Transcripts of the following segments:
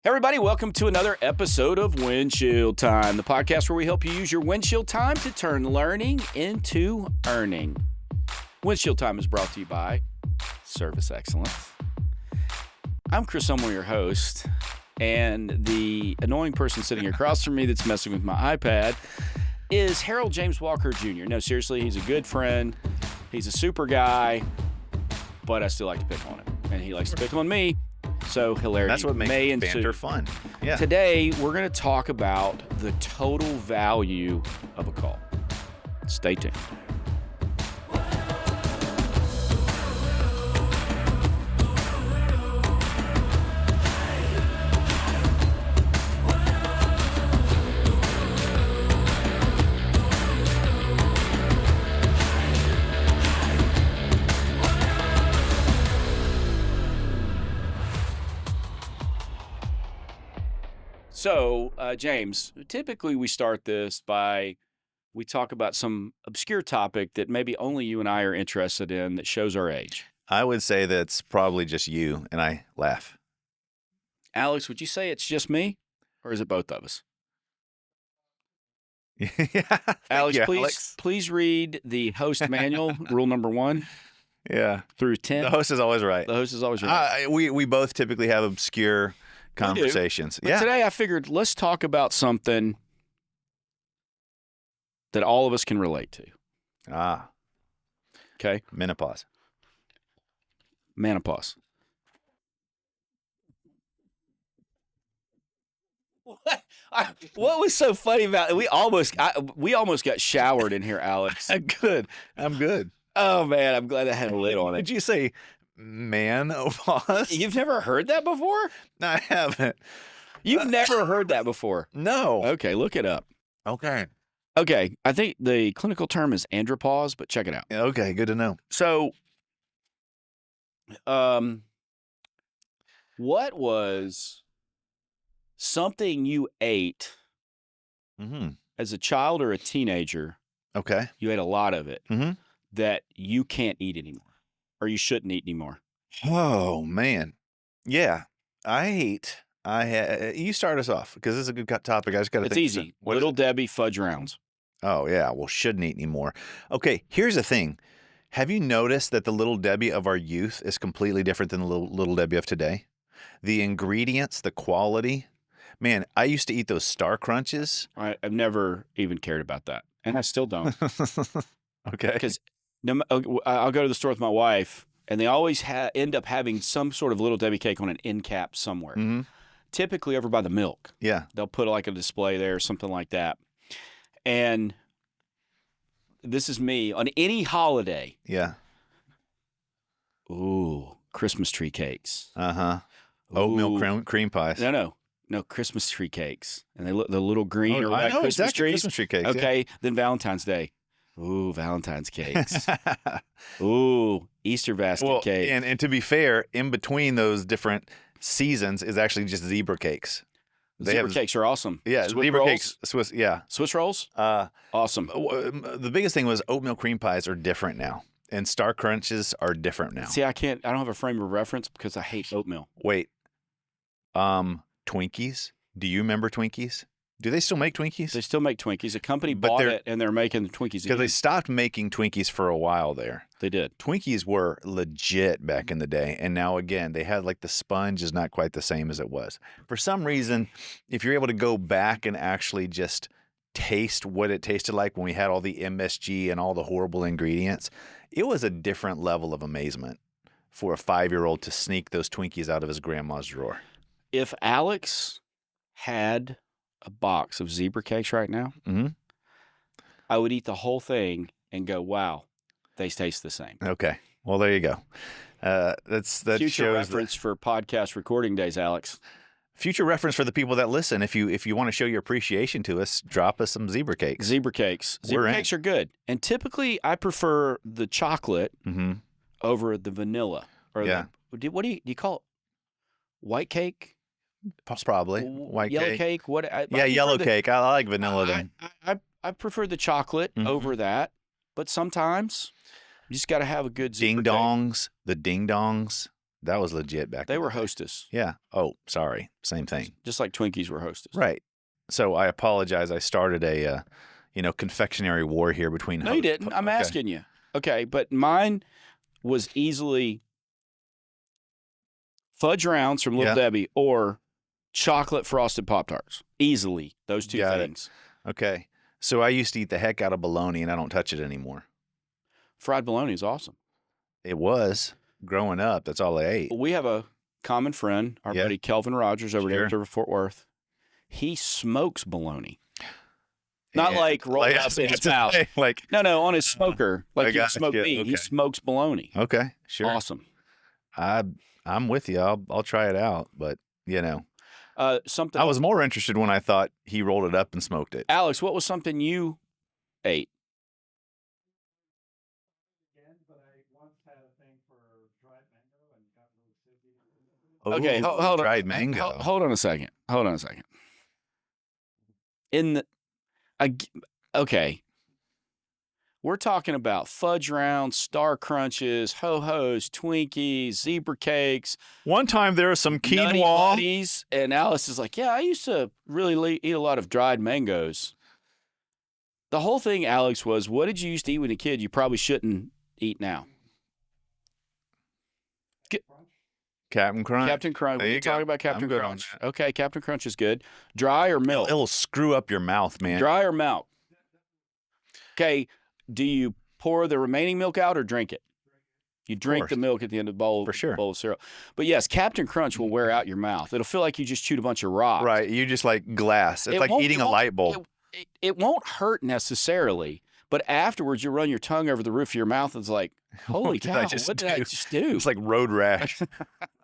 Everybody, welcome to another episode of Windshield Time, the podcast where we help you use your windshield time to turn learning into earning. Windshield Time is brought to you by Service Excellence. I'm Chris Elmore, your host, and the annoying person sitting across from me that's messing with my iPad is Harold James Walker Jr. No, seriously, he's a good friend. He's a super guy, but I still like to pick on him, and he likes to pick on me. So hilarity. That's what makes banter fun. Yeah. Today, we're going to talk about the total value of a call. Stay tuned. So, James, typically we start this by, we talk about some obscure topic that maybe only you and I are interested in that shows our age. I would say that's probably just you, and I laugh. Alex, would you say it's just me, or is it both of us? Yeah. Alex, you, please read the host manual, rule number 1 through 10. The host is always right. The host is always right. We both typically have obscure conversations. But today I figured let's talk about something that all of us can relate to. Okay. Menopause. What was so funny about it? We almost got showered in here, Alex. Good. I'm good. Oh man, I'm glad I had a lid on it. Did you say menopause? You've never heard that before? No, I haven't. You've never heard that before? No. Okay, look it up. Okay. Okay, I think the clinical term is andropause, but check it out. Okay, good to know. So, what was something you ate as a child or a teenager? Okay. You ate a lot of it Mm-hmm. that you can't eat anymore, or you shouldn't eat anymore. Oh, man. Yeah. You start us off because this is a good topic. I just got to think. It's easy. Little Debbie fudge rounds. Oh, yeah. Well, shouldn't eat anymore. Okay. Here's the thing. Have you noticed that the Little Debbie of our youth is completely different than the Little Debbie of today? The ingredients, the quality. Man, I used to eat those Star Crunches. I've never even cared about that, and I still don't. Okay. Because I'll go to the store with my wife, and they always end up having some sort of Little Debbie cake on an end cap somewhere. Mm-hmm. Typically over by the milk. Yeah. They'll put like a display there or something like that. And this is me on any holiday. Yeah. Ooh, Christmas tree cakes. Uh-huh. Oatmeal cream pies. No, Christmas tree cakes. And they look the little green or white Christmas exactly. trees. Christmas tree cakes. Okay, Yeah. then Valentine's Day. Ooh, Valentine's cakes. Ooh, Easter basket cake. And to be fair, in between those different seasons is actually just zebra cakes. Zebra cakes are awesome. Yeah, Swiss zebra rolls? cakes. Swiss rolls? Awesome. The biggest thing was oatmeal cream pies are different now, and Star Crunches are different now. See, I don't have a frame of reference because I hate oatmeal. Wait, Twinkies? Do you remember Twinkies? Do they still make Twinkies? They still make Twinkies. A company bought it, and they're making the Twinkies because they stopped making Twinkies for a while there. They did. Twinkies were legit back in the day, and now again they had like the sponge is not quite the same as it was. For some reason, if you're able to go back and actually just taste what it tasted like when we had all the MSG and all the horrible ingredients, it was a different level of amazement for a 5-year-old to sneak those Twinkies out of his grandma's drawer. If Alex had a box of zebra cakes right now, I would eat the whole thing and go, wow, they taste the same. Okay. Well, there you go. That future shows reference for podcast recording days, Alex. Future reference for the people that listen. If you want to show your appreciation to us, drop us some zebra cakes. Zebra cakes are good. And typically I prefer the chocolate over the vanilla. Or what do you call it? White cake? Probably white yellow cake. Yellow cake. I like vanilla then. I prefer the chocolate over that, but sometimes you just got to have a good zebra ding dongs. The ding dongs That was legit back They in were the day. Hostess, Yeah. Oh, sorry. Same thing. just like Twinkies were Hostess. Right. So I apologize. I started a, confectionery war here between. No, you didn't. I'm Okay. asking you. Okay, but mine was easily fudge rounds from Little Yeah. Debbie or chocolate frosted Pop-Tarts. Easily, those two Got it. things. Okay. So I used to eat the heck out of bologna, and I don't touch it anymore. Fried bologna is awesome. It was growing up. That's all I ate. We have a common friend, our Yeah. buddy Kelvin Rogers over Sure. there at Fort Worth. He smokes bologna. Not And- like rolled up in his mouth. Like, No, on his smoker. I Like you got smoke you. meat. He Okay. smokes bologna. okay, sure. Awesome. I'm with you. I'll try it out, but Something I was more interested when I thought he rolled it up and smoked it. Alex, what was something you ate? Okay, Ooh, hold on. dried mango. Hold on a second. Okay. We're talking about fudge rounds, Star Crunches, Ho-Hos, Twinkies, zebra cakes, One time there was some Nutty quinoa. Buddies, and Alice is like, yeah, I used to really eat a lot of dried mangoes. The whole thing, Alex, was what did you used to eat when a kid you probably shouldn't eat now? Captain Crunch. Captain Crunch. There We're you go. talking about I'm Captain good on Crunch. that. Okay, Captain Crunch is good. Dry or milk? It'll screw up your mouth, man. Dry or milk? Okay, do you pour the remaining milk out or drink it? You drink course. the milk at the end of the bowl, For sure. bowl of cereal. But yes, Captain Crunch will wear out your mouth. It'll feel like you just chewed a bunch of rocks. Right. You just like glass. It's It like won't- eating it a won't- light bulb. It won't hurt necessarily, but afterwards you run your tongue over the roof of your mouth and it's like, holy What did cow, I just what did I do? just do? It's like road rash.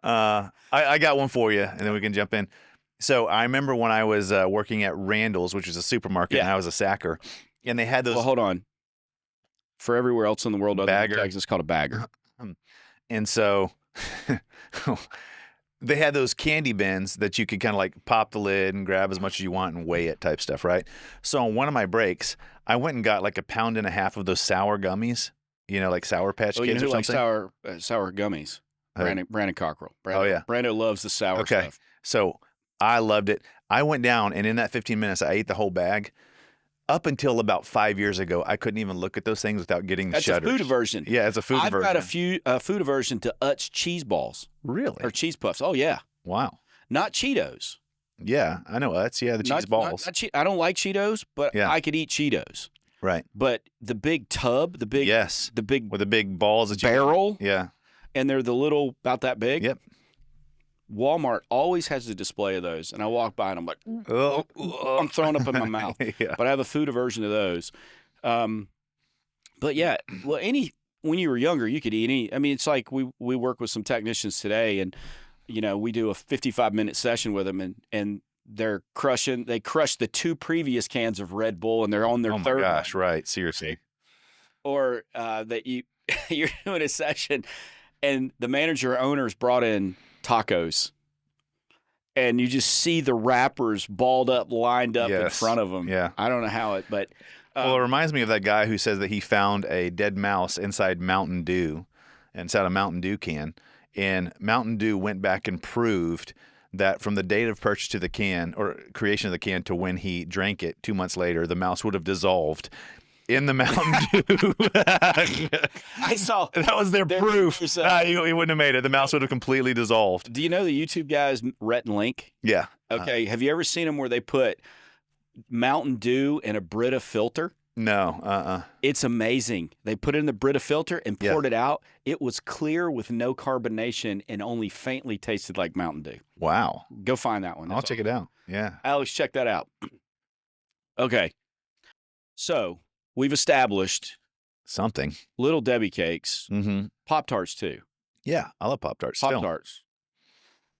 I got one for you, and then we can jump in. So I remember when I was working at Randall's, which was a supermarket, and Yeah. I was a sacker, and they had those. Well, hold on. For everywhere else in the world, other than Bagger. Texas, it's called a bagger. And so they had those candy bins that you could kind of like pop the lid and grab as much as you want and weigh it type stuff, right? So on one of my breaks, I went and got like 1.5 pounds of those sour gummies, like Sour Patch Oh, you know Kids who or likes something. sour gummies? Uh, Brandon Cockrell. Oh, yeah. Brandon loves the sour Okay. stuff. So I loved it. I went down, and in that 15 minutes, I ate the whole bag. Up until about 5 years ago, I couldn't even look at those things without getting That's shudders. a food aversion. Yeah, it's a food I've aversion. got a food aversion to Utz cheese balls Really? or cheese puffs. Oh yeah, Wow. not Cheetos. Yeah, I know. That's the cheese balls. I don't like Cheetos, but Yeah. I could eat Cheetos. Right. But the big tub, the big With the big balls that you barrel, Yeah. and they're the little about that big. Yep. Walmart always has a display of those, and I walk by and I'm like, Oh, I'm throwing up in my mouth. Yeah. But I have a food aversion to those. But yeah, well, when you were younger, you could eat any. I mean, it's like we work with some technicians today, and we do a 55-minute session with them, and they crush the 2 previous cans of Red Bull, and they're on their Oh my third gosh! one. Right. Seriously. Or that you're doing a session, and the manager or owners brought in tacos, and you just see the wrappers balled up, lined up in Yes. front of them. Yeah. I don't know how but Well, it reminds me of that guy who says that he found a dead mouse inside Mountain Dew, inside a Mountain Dew can, and Mountain Dew went back and proved that from the date of purchase to the can or creation of the can to when he drank it 2 months later, the mouse would have dissolved in the Mountain Dew. I saw That was their proof. there's He wouldn't have made it. The mouse would have completely dissolved. Do you know the YouTube guys Rhett and Link? Yeah. Okay, have you ever seen them where they put Mountain Dew in a Brita filter? No. It's amazing. They put it in the Brita filter and Yeah. poured it out. It was clear with no carbonation and only faintly tasted like Mountain Dew. Wow. Go find that one. I'll check it out. Yeah. Alex, check that out. Okay. So we've established Something. Little Debbie cakes, Mm-hmm. Pop-Tarts too. Yeah. I love Pop-Tarts still. Pop-Tarts.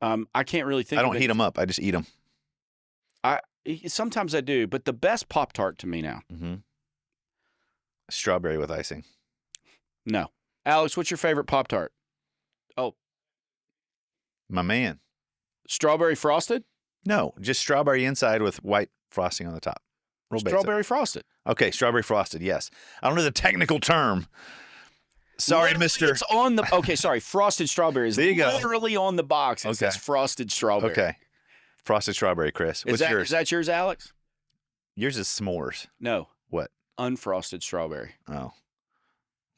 I can't really think I of don't heat them up. I just eat them. Sometimes I do, but the best Pop-Tart to me now. Mm-hmm. Strawberry with icing. No. Alex, what's your favorite Pop-Tart? My man. Strawberry frosted? No, just strawberry inside with white frosting on the top. Real basic. Strawberry frosted. Okay, strawberry frosted, yes. I don't know the technical term. Sorry, Literally, mister. It's on the okay. Sorry, frosted strawberry is There you go. literally on the box. It says frosted strawberry. Okay. Frosted strawberry, Chris. What's yours? Is that yours, Alex? Yours is s'mores. No. What? Unfrosted strawberry. Oh.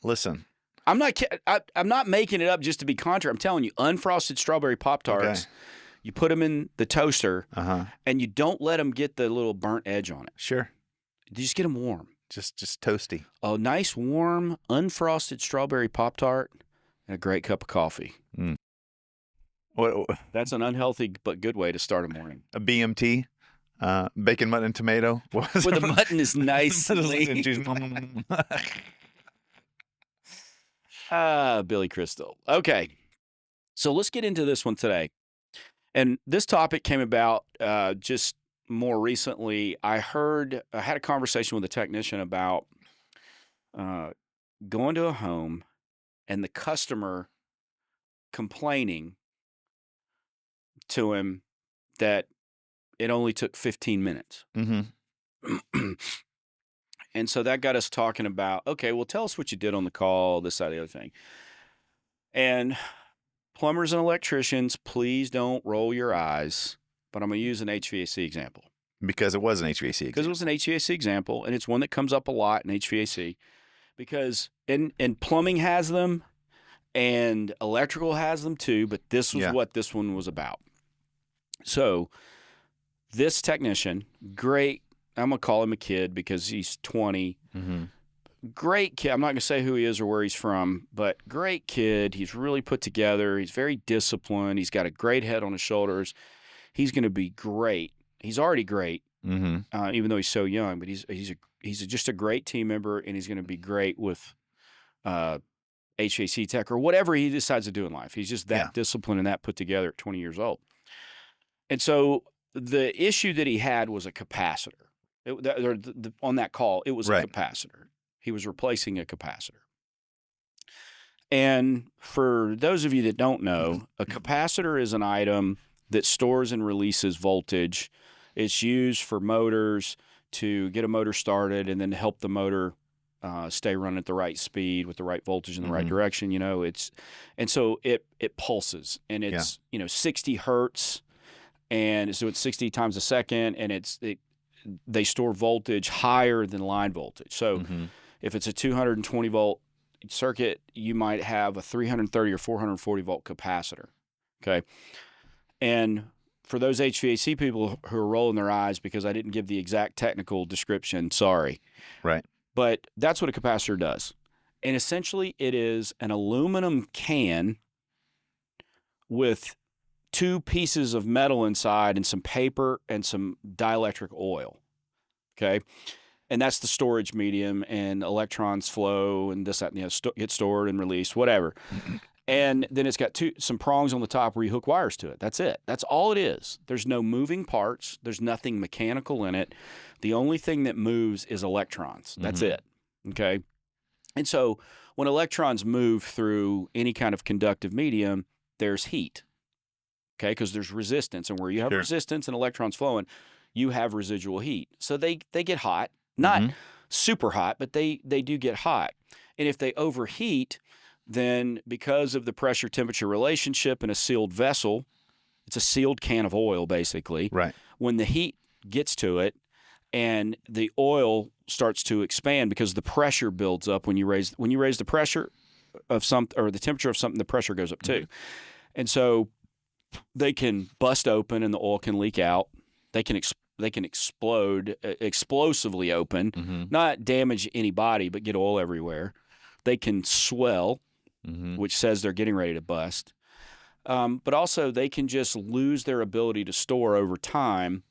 Listen. I'm not making it up just to be contrary. I'm telling you, unfrosted strawberry Pop-Tarts. Okay. You put them in the toaster, Uh-huh. and you don't let them get the little burnt edge on it. Sure. You just get them warm. Just toasty. A nice, warm, unfrosted strawberry Pop-Tart and a great cup of coffee. What? That's an unhealthy but good way to start a morning. A BMT? Bacon, mutton, and tomato? Where the mutton is nice. Billy Crystal. Okay. So let's get into this one today. And this topic came about just more recently. I had a conversation with a technician about going to a home and the customer complaining to him that it only took 15 minutes. Mm-hmm. And so that got us talking about, okay, well, tell us what you did on the call, this, that, the other thing. And plumbers and electricians, please don't roll your eyes, but I'm going to use an HVAC example. Because it was an HVAC example. Because it was an HVAC example, and it's one that comes up a lot in HVAC. Because and plumbing has them, and electrical has them too, but this was what this one was about. So this technician, great, I'm going to call him a kid because he's 20. Mm-hmm. Great kid. I'm not going to say who he is or where he's from, but great kid. He's really put together. He's very disciplined. He's got a great head on his shoulders. He's going to be great. He's already great, even though he's so young. But he's just a great team member, and he's going to be great with HVAC tech or whatever he decides to do in life. He's just that disciplined and that put together at 20 years old. And so the issue that he had was a capacitor. On that call, it was a capacitor. He was replacing a capacitor. And for those of you that don't know, a capacitor is an item that stores and releases voltage. It's used for motors to get a motor started and then to help the motor stay running at the right speed with the right voltage in the right direction. You know, and so it pulses, and it's 60 hertz, and so it's 60 times a second, and they store voltage higher than line voltage. So if it's a 220 volt circuit, you might have a 330 or 440 volt capacitor. Okay. And for those HVAC people who are rolling their eyes because I didn't give the exact technical description, sorry. Right. But that's what a capacitor does. And essentially it is an aluminum can with two pieces of metal inside and some paper and some dielectric oil. Okay. And that's the storage medium, and electrons flow and this, that, and get stored and released, whatever. And then it's got some prongs on the top where you hook wires to it. That's it. That's all it is. There's no moving parts. There's nothing mechanical in it. The only thing that moves is electrons. That's it. Okay. And so when electrons move through any kind of conductive medium, there's heat. Okay. Because there's resistance. And where you have resistance and electrons flowing, you have residual heat. So they get hot. Not super hot, but they do get hot. And if they overheat, then because of the pressure-temperature relationship in a sealed vessel, it's a sealed can of oil, basically. Right. When the heat gets to it and the oil starts to expand because the pressure builds up when you raise the pressure of something or the temperature of something, the pressure goes up too. And so they can bust open and the oil can leak out. They can explode explosively open, not damage anybody, but get oil everywhere. They can swell, which says they're getting ready to bust. But also they can just lose their ability to store over time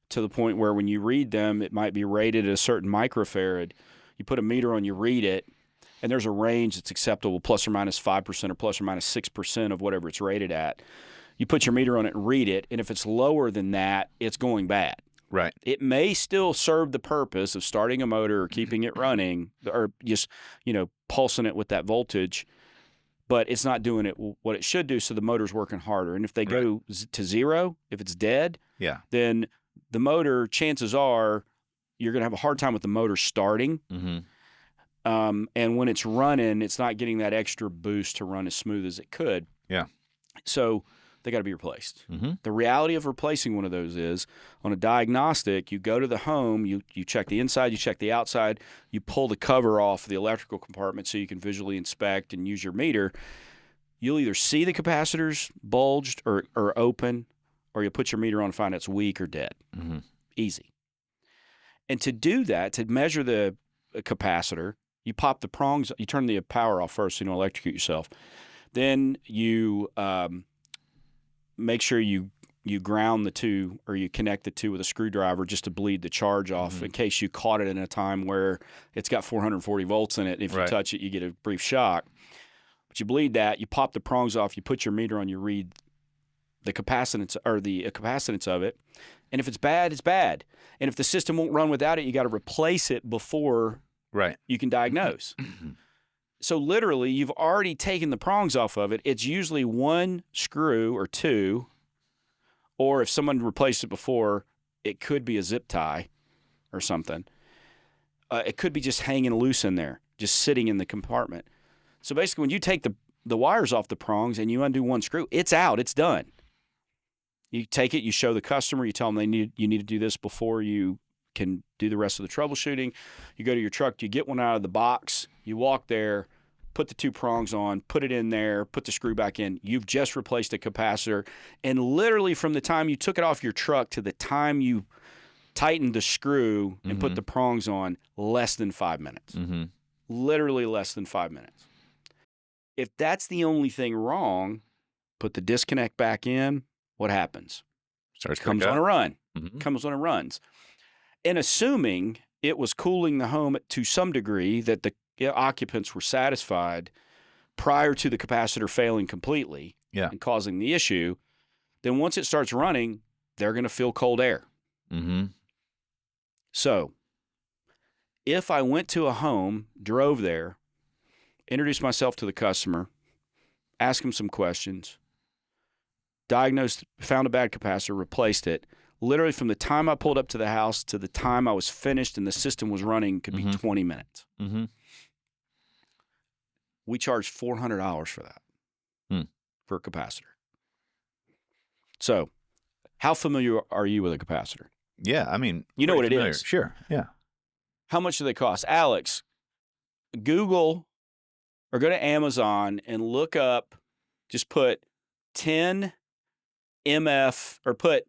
to the point where when you read them, it might be rated at a certain microfarad. You put a meter on, you read it, and there's a range that's acceptable, plus or minus 5% or plus or minus 6% of whatever it's rated at. You put your meter on it and read it, and if it's lower than that, it's going bad. Right. It may still serve the purpose of starting a motor or keeping it running or just, pulsing it with that voltage, but it's not doing it what it should do, so the motor's working harder. And if they go to zero, if it's dead, then the motor, chances are you're going to have a hard time with the motor starting. And when it's running, it's not getting that extra boost to run as smooth as it could. Yeah. So they got to be replaced. Mm-hmm. The reality of replacing one of those is on a diagnostic, you go to the home, you check the inside, you check the outside, you pull the cover off the electrical compartment so you can visually inspect and use your meter. You'll either see the capacitors bulged or open, or you put your meter on and find it's weak or dead. Mm-hmm. Easy. And to do that, to measure the capacitor, you pop the prongs, you turn the power off first so you don't electrocute yourself. Then you make sure you ground the two, or you connect the two with a screwdriver just to bleed the charge off in case you caught it in a time where it's got 440 volts in it. If you touch it, you get a brief shock. But you bleed that, you pop the prongs off, you put your meter on, you read the capacitance of it. And if it's bad, it's bad. And if the system won't run without it, you got to replace it before you can diagnose. So literally, you've already taken the prongs off of it. It's usually one screw or two, or if someone replaced it before, it could be a zip tie or something. It could be just hanging loose in there, just sitting in the compartment. So basically, when you take the wires off the prongs and you undo one screw, it's out. It's done. You take it, you show the customer, you tell them you need to do this before you can do the rest of the troubleshooting. You go to your truck, you get one out of the box, you walk there, put the two prongs on, put it in there, put the screw back in. You've just replaced a capacitor. And literally from the time you took it off your truck to the time you tightened the screw and put the prongs on, less than 5 minutes. Mm-hmm. Literally less than 5 minutes. If that's the only thing wrong, put the disconnect back in. What happens? Comes on a run. Comes on and runs. And assuming it was cooling the home to some degree, that the occupants were satisfied prior to the capacitor failing completely and causing the issue, then once it starts running, they're going to feel cold air. Mm-hmm. So if I went to a home, drove there, introduced myself to the customer, asked him some questions, diagnosed, found a bad capacitor, replaced it. Literally from the time I pulled up to the house to the time I was finished and the system was running could be 20 minutes. Mm-hmm. We charge $400 for that, for a capacitor. So how familiar are you with a capacitor? Yeah, I mean, you know what familiar. It is. Sure, yeah. How much do they cost? Alex, Google or go to Amazon and look up, just put 10 MF, or put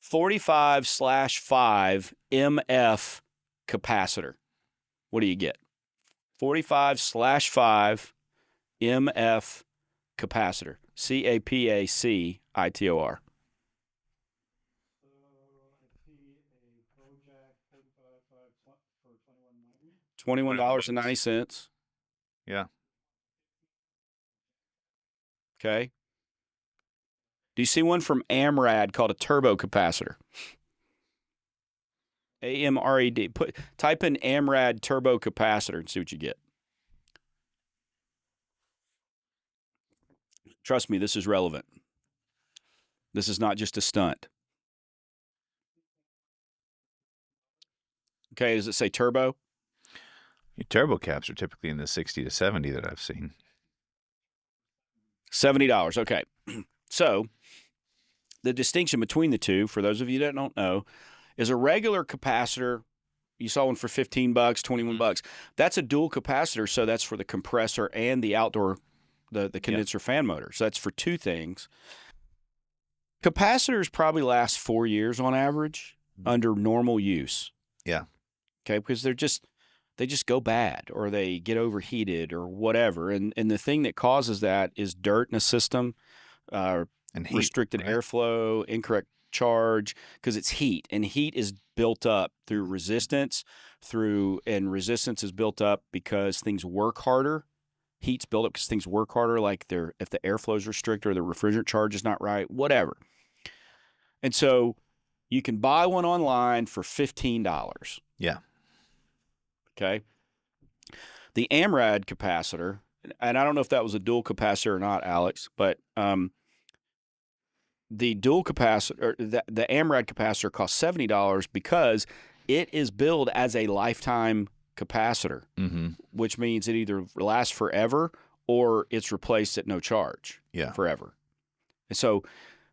45/5 MF capacitor. What do you get? 45/5 MF capacitor. CAPACITOR. $21.90. Yeah. Okay. Do you see one from Amrad called a turbo capacitor? AMRAD. Type in Amrad turbo capacitor and see what you get. Trust me, this is relevant. This is not just a stunt. Okay, does it say turbo? Turbo caps are typically in the 60 to 70 that I've seen. $70. Okay. So the distinction between the two, for those of you that don't know, is a regular capacitor. You saw one for $15, $21. That's a dual capacitor, so that's for the compressor and the outdoor, the condenser fan motor. So that's for two things. Capacitors probably last 4 years on average under normal use. Yeah. Okay, because they just go bad, or they get overheated or whatever. And the thing that causes that is dirt in a system, and heat, restricted airflow, incorrect charge, because it's heat. And heat is built up through resistance, and resistance is built up because things work harder. Heat's built up because things work harder, like if the airflow is restricted or the refrigerant charge is not right, whatever. And so you can buy one online for $15. Yeah. Okay. The Amrad capacitor, and I don't know if that was a dual capacitor or not, Alex, but the dual capacitor, the Amrad capacitor costs $70 because it is billed as a lifetime capacitor, Mm-hmm. which means it either lasts forever or it's replaced at no charge Yeah. forever. And so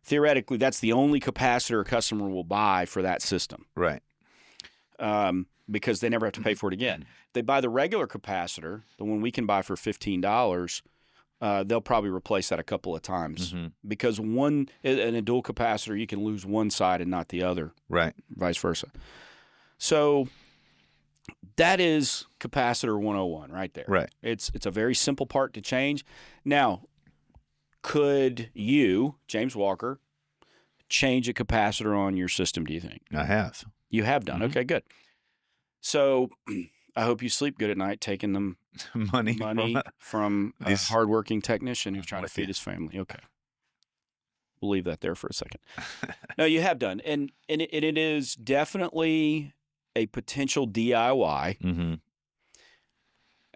theoretically, that's the only capacitor a customer will buy for that system. Right. Because they never have to pay for it again. They buy the regular capacitor, the one we can buy for $15, they'll probably replace that a couple of times. Mm-hmm. Because in a dual capacitor, you can lose one side and not the other, Right. vice versa. So that is capacitor 101 right there. Right. It's a very simple part to change. Now, could you, James Walker, change a capacitor on your system, do you think? I have. You have done. Mhm. Okay, good. So I hope you sleep good at night taking them money from a These- hardworking technician who's trying to with feed you. his family. Okay. We'll leave that there for a second. No, you have done. And it is definitely a potential DIY. Mm-hmm.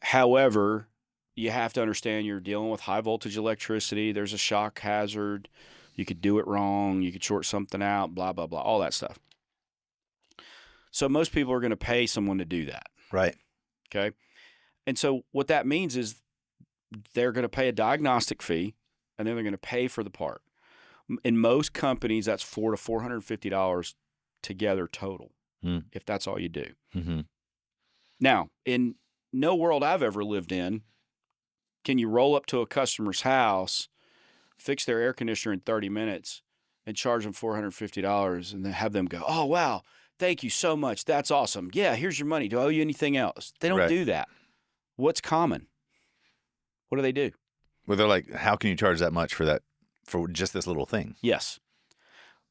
However, you have to understand you're dealing with high voltage electricity. There's a shock hazard. You could do it wrong. You could short something out, blah, blah, blah, all that stuff. So most people are going to pay someone to do that. Right. Okay. And so what that means is they're going to pay a diagnostic fee and then they're going to pay for the part. In most companies, that's $400 to $450 together total, if that's all you do. Mm-hmm. Now, in no world I've ever lived in, can you roll up to a customer's house, fix their air conditioner in 30 minutes, and charge them $450 and then have them go, oh, wow, thank you so much. That's awesome. Yeah, here's your money. Do I owe you anything else? They don't Right. do that. What's common? What do they do? Well, they're like, how can you charge that much for that, for just this little thing? Yes,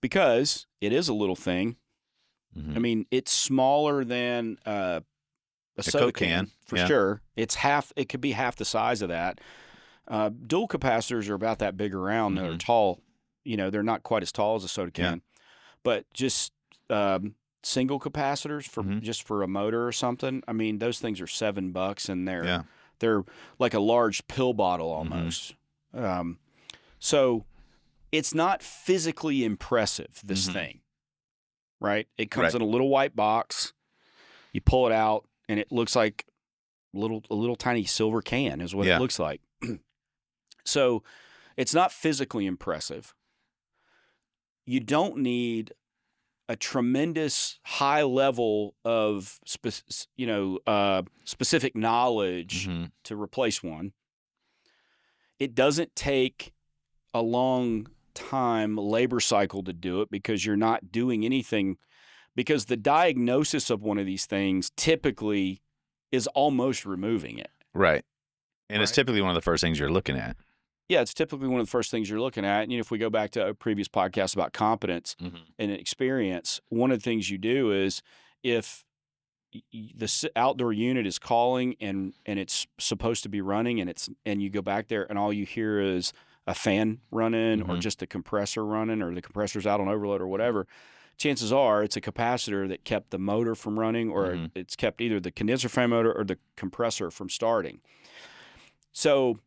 because it is a little thing. Mm-hmm. I mean, it's smaller than a soda Coke can, for yeah. sure. It's half. It could be half the size of that. Dual capacitors are about that big around. They're Mhm. tall. They're not quite as tall as a soda Yeah. can, but just single capacitors for Mhm. just for a motor or something. I mean, those things are $7, and Yeah. they're like a large pill bottle almost. So it's not physically impressive, this Mhm. thing, right? It comes Right. in a little white box. You pull it out, and it looks like a little tiny silver can is what Yeah. it looks like. So it's not physically impressive. You don't need a tremendous high level of specific knowledge Mm-hmm. to replace one. It doesn't take a long time labor cycle to do it because you're not doing anything, because the diagnosis of one of these things typically is almost removing it. Right. And it's Right. typically one of the first things you're looking at. Yeah, it's typically one of the first things you're looking at. And if we go back to a previous podcast about competence Mm-hmm. and experience, one of the things you do is if the outdoor unit is calling and it's supposed to be running and you go back there and all you hear is a fan running or Mhm. just the compressor running or the compressor's out on overload or whatever, chances are it's a capacitor that kept the motor from running or Mhm. it's kept either the condenser fan motor or the compressor from starting. So,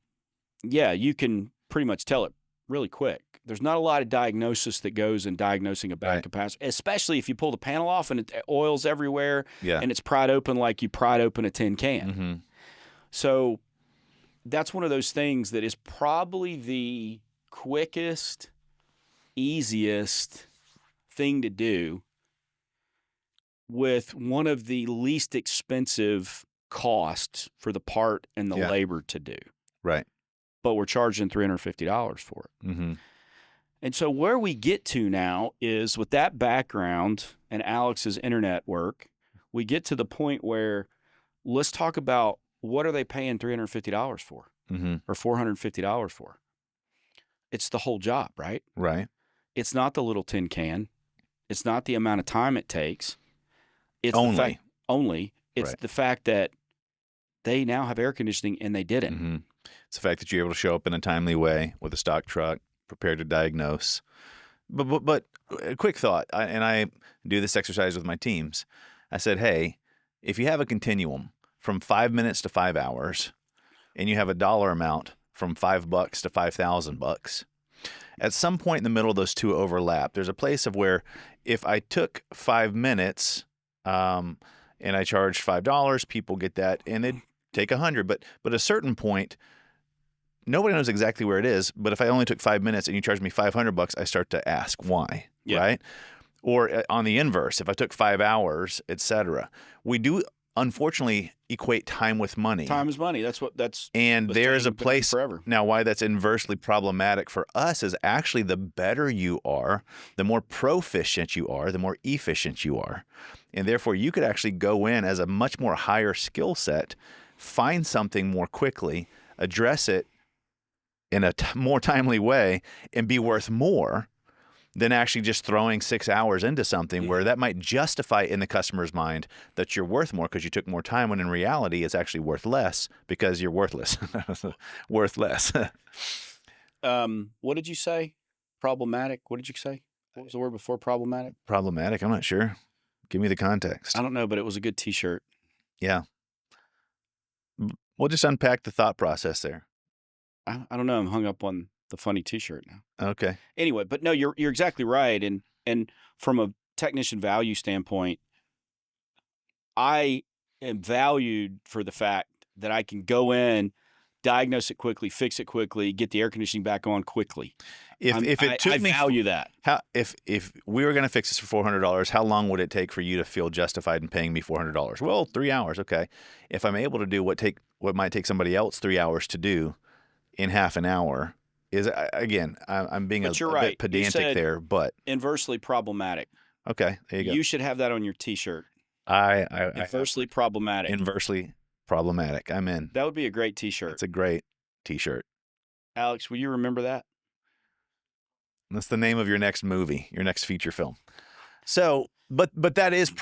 yeah, you can pretty much tell it really quick. There's not a lot of diagnosis that goes in diagnosing a bad Right. capacitor, especially if you pull the panel off and it oil's everywhere Yeah. and it's pried open like you pried open a tin can. Mm-hmm. So that's one of those things that is probably the quickest, easiest thing to do with one of the least expensive costs for the part and the Yeah. labor to do. Right. But we're charging $350 for it. Mm-hmm. And so where we get to now is with that background and Alex's internet work, we get to the point where let's talk about what are they paying $350 for Mm-hmm. or $450 for? It's the whole job, right? Right. It's not the little tin can. It's not the amount of time it takes. It's Only. the fact it's Right. the fact that they now have air conditioning and they didn't. Mm-hmm. It's the fact that you're able to show up in a timely way with a stock truck, prepared to diagnose. But a quick thought, I do this exercise with my teams. I said, hey, if you have a continuum from 5 minutes to 5 hours, and you have a dollar amount from $5 to $5,000, at some point in the middle of those two overlap. There's a place of where if I took 5 minutes and I charge $5. People get that, and they take $100. But at a certain point, nobody knows exactly where it is. But if I only took 5 minutes and you charge me $500, I start to ask why, right? Or on the inverse, if I took 5 hours, etc. We do unfortunately equate time with money. Time is money. And there's a place forever. Now why that's inversely problematic for us is actually the better you are, the more proficient you are, the more efficient you are. And therefore you could actually go in as a much more higher skill set, find something more quickly, address it in a more timely way, and be worth more than actually just throwing 6 hours into something where that might justify in the customer's mind that you're worth more because you took more time, when in reality it's actually worth less because you're worthless. Worth less. What did you say? Problematic? What did you say? What was the word before problematic? Problematic? I'm not sure. Give me the context. I don't know, but it was a good T-shirt. Yeah. We'll just unpack the thought process there. I don't know. I'm hung up on the funny T-shirt now. Okay. Anyway, but no, you're exactly right. And from a technician value standpoint, I am valued for the fact that I can go in, diagnose it quickly, fix it quickly, get the air conditioning back on quickly. I value that. If we were going to fix this for $400, how long would it take for you to feel justified in paying me $400? Well, 3 hours. Okay. If I'm able to do what might take somebody else 3 hours to do in half an hour, is, again, I'm being a bit pedantic there, but inversely problematic. Okay, there you go. You should have that on your T-shirt. Inversely problematic. Inversely problematic. I'm in. That would be a great T-shirt. It's a great T-shirt. Alex, will you remember that? That's the name of your next movie, your next feature film. So, but that is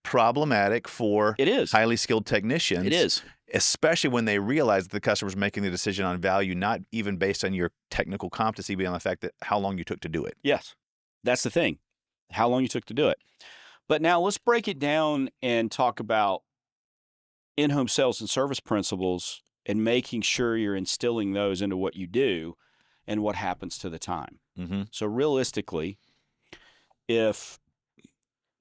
problematic for highly skilled technicians. It is. Especially when they realize that the customer's making the decision on value, not even based on your technical competency, but on the fact that how long you took to do it. Yes. That's the thing. How long you took to do it. But now let's break it down and talk about in-home sales and service principles and making sure you're instilling those into what you do and what happens to the time. Mm-hmm. So realistically, if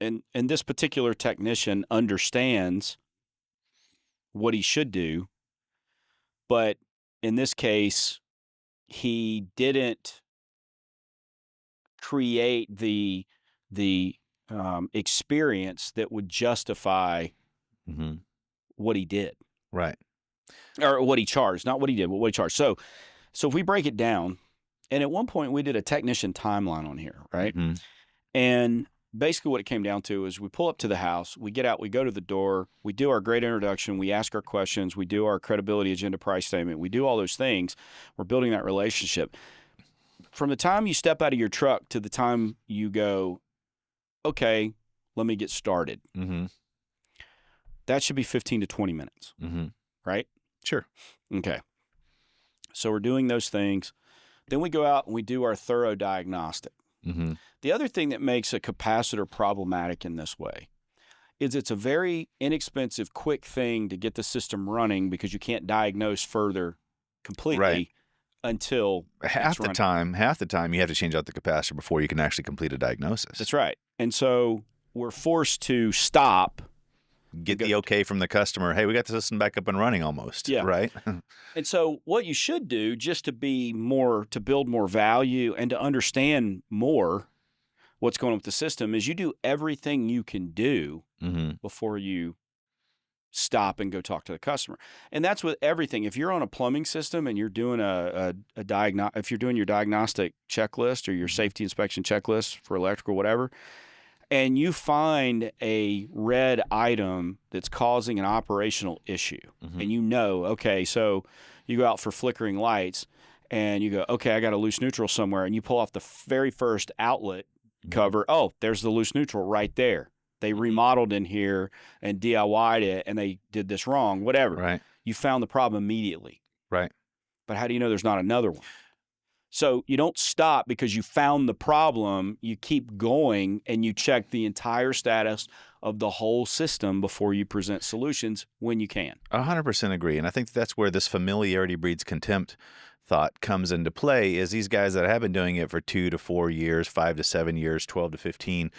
and this particular technician understands what he should do, but in this case, he didn't create the experience that would justify what he did. Right. Or what he charged, not what he did, but what he charged. So if we break it down, and at one point we did a technician timeline on here, right? Mm-hmm. And basically what it came down to is we pull up to the house, we get out, we go to the door, we do our great introduction, we ask our questions, we do our credibility agenda price statement, we do all those things. We're building that relationship. From the time you step out of your truck to the time you go, okay, let me get started. Mm-hmm. That should be 15 to 20 minutes, right? Sure. Okay. So we're doing those things. Then we go out and we do our thorough diagnostic. Mm-hmm. The other thing that makes a capacitor problematic in this way is it's a very inexpensive, quick thing to get the system running because you can't diagnose further completely until half the time you have to change out the capacitor before you can actually complete a diagnosis. That's right. And so we're forced to stop. Get the okay from the customer. Hey, we got the system back up and running almost. Yeah. Right. And so what you should do just to build more value and to understand more what's going on with the system is you do everything you can do before you stop and go talk to the customer. And that's with everything. If you're on a plumbing system and you're doing if you're doing your diagnostic checklist or your safety inspection checklist for electrical, whatever, and you find a red item that's causing an operational issue, and okay, so you go out for flickering lights and you go, okay, I got a loose neutral somewhere, and you pull off the very first outlet cover. Oh, there's the loose neutral right there. They remodeled in here and DIY'd it, and they did this wrong, whatever. Right. You found the problem immediately. Right. But how do you know there's not another one? So you don't stop because you found the problem. You keep going and you check the entire status of the whole system before you present solutions when you can. 100% agree. And I think that's where this familiarity breeds contempt thought comes into play, is these guys that have been doing it for 2 to 4 years, 5 to 7 years, 12 to 15,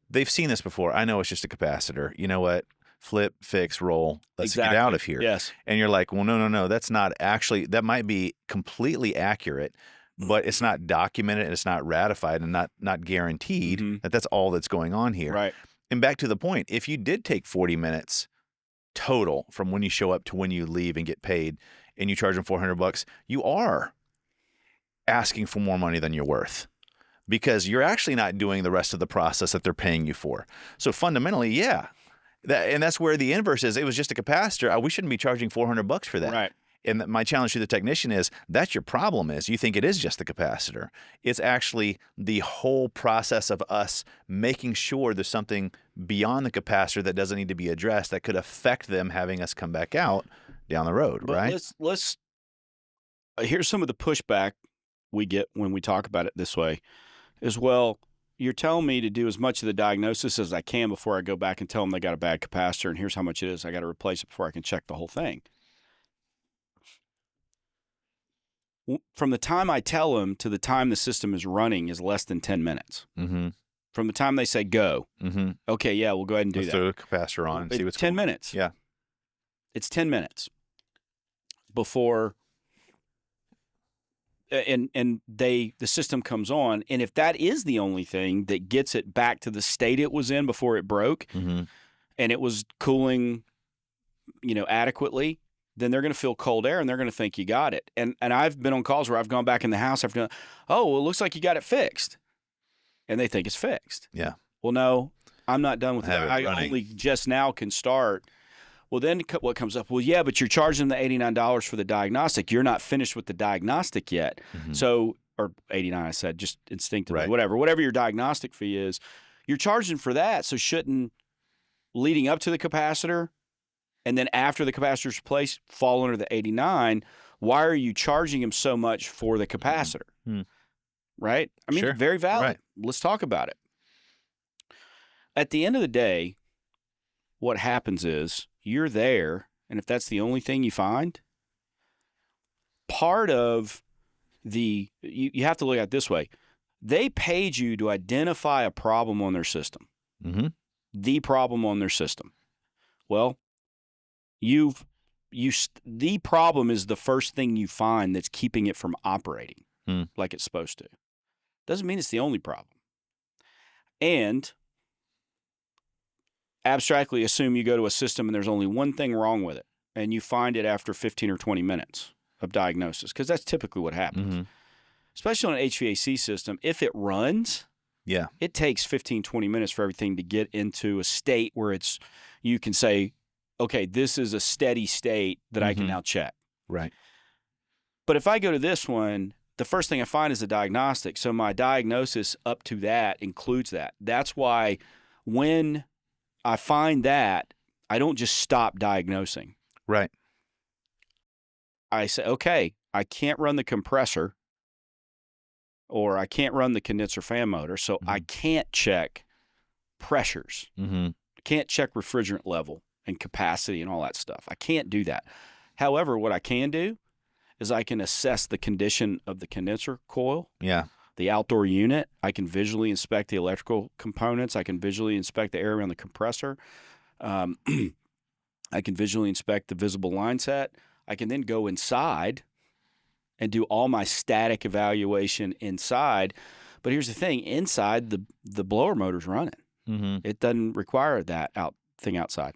they've seen this before. I know it's just a capacitor. You know what? Flip, fix, roll. Let's get out of here. Yes. And you're like, well, no. That's not actually, that might be completely accurate, but it's not documented and it's not ratified and not guaranteed that that's all that's going on here. Right. And back to the point, if you did take 40 minutes total from when you show up to when you leave and get paid and you charge them $400, you are asking for more money than you're worth, because you're actually not doing the rest of the process that they're paying you for. So fundamentally, yeah. And that's where the inverse is. It was just a capacitor. We shouldn't be charging $400 for that. Right. And my challenge to the technician is, that's your problem. Is you think it is just the capacitor. It's actually the whole process of us making sure there's something beyond the capacitor that doesn't need to be addressed that could affect them having us come back out down the road, but right? Let's here's some of the pushback we get when we talk about it this way is, well, you're telling me to do as much of the diagnosis as I can before I go back and tell them they got a bad capacitor and here's how much it is. I got to replace it before I can check the whole thing. From the time I tell them to the time the system is running is less than 10 minutes. From the time they say go, okay, yeah, we'll go ahead and do Let's that. throw the capacitor on and see what's 10 going on. minutes. Yeah. It's 10 minutes before the system comes on. And if that is the only thing that gets it back to the state it was in before it broke and it was cooling, adequately, then they're going to feel cold air and they're going to think you got it. And I've been on calls where I've gone back in the house after, oh, well, it looks like you got it fixed. And they think it's fixed. Yeah. Well, no, I'm not done with that. I running. only just now can start. Well, then what comes up? Well, yeah, but you're charging the $89 for the diagnostic. You're not finished with the diagnostic yet. So, or 89, I said, just instinctively, Right. whatever your diagnostic fee is, you're charging for that. So shouldn't leading up to the capacitor and then after the capacitor's replaced fall under the 89? Why are you charging him so much for the capacitor? Right? I mean, Sure. very valid. Right. Let's talk about it. At the end of the day, what happens is you're there, and if that's the only thing you find, part of you have to look at it this way. They paid you to identify a problem on their system. The problem on their system. Well, the problem is the first thing you find that's keeping it from operating like it's supposed to. Doesn't mean it's the only problem. And abstractly assume you go to a system and there's only one thing wrong with it, and you find it after 15 or 20 minutes of diagnosis, because that's typically what happens. Especially on an HVAC system, if it runs, it takes 15, 20 minutes for everything to get into a state where you can say, okay, this is a steady state that I can now check. Right. But if I go to this one, the first thing I find is a diagnostic. So my diagnosis up to that includes that. That's why when I find that, I don't just stop diagnosing. Right. I say, okay, I can't run the compressor or I can't run the condenser fan motor, so I can't check pressures. I can't check refrigerant level and capacity and all that stuff. I can't do that. However, what I can do is I can assess the condition of the condenser coil. The outdoor unit. I can visually inspect the electrical components. I can visually inspect the area on the compressor. I can visually inspect the visible line set. I can then go inside and do all my static evaluation inside. But here's the thing. Inside, the blower motor's running. It doesn't require that thing outside.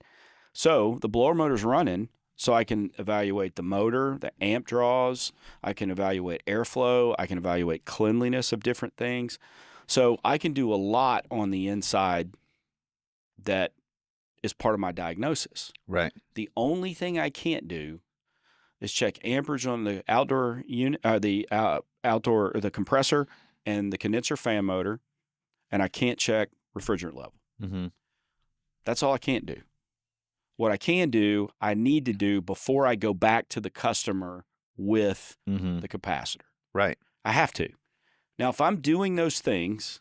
So the blower motor's running. So I can evaluate the motor, the amp draws. I can evaluate airflow. I can evaluate cleanliness of different things. So I can do a lot on the inside that is part of my diagnosis. Right. The only thing I can't do is check amperage on the outdoor unit, the compressor and the condenser fan motor, and I can't check refrigerant level. That's all I can't do. What I can do, I need to do before I go back to the customer with the capacitor. Right. I have to. Now, if I'm doing those things,